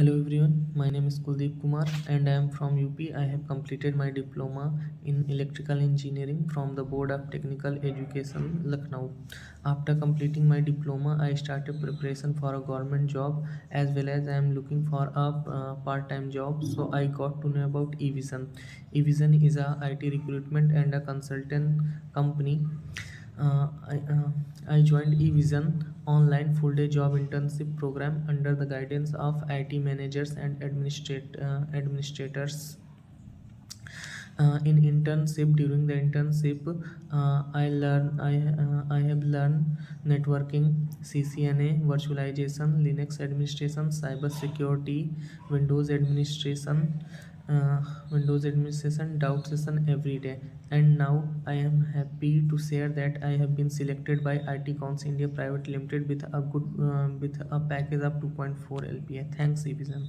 Hello everyone, my name is Kuldeep Kumar and I am from UP. I have completed my diploma in electrical engineering from the Board of Technical Education, Lucknow. After completing my diploma, I started preparation for a government job as well as I am looking for a part-time job. So I got to know about Evision. Evision is a IT recruitment and a consultant company. uh, I, uh, I joined eVision online full-day job internship program under the guidance of IT managers and administrators. In internship, during the internship, I have learned networking, CCNA, virtualization, Linux administration, cyber security, Windows administration, uh, doubt session every day. And now I am happy to share that I have been selected by ITCONS India Private Limited with a package of 2.4 LPA. Thanks, Evision.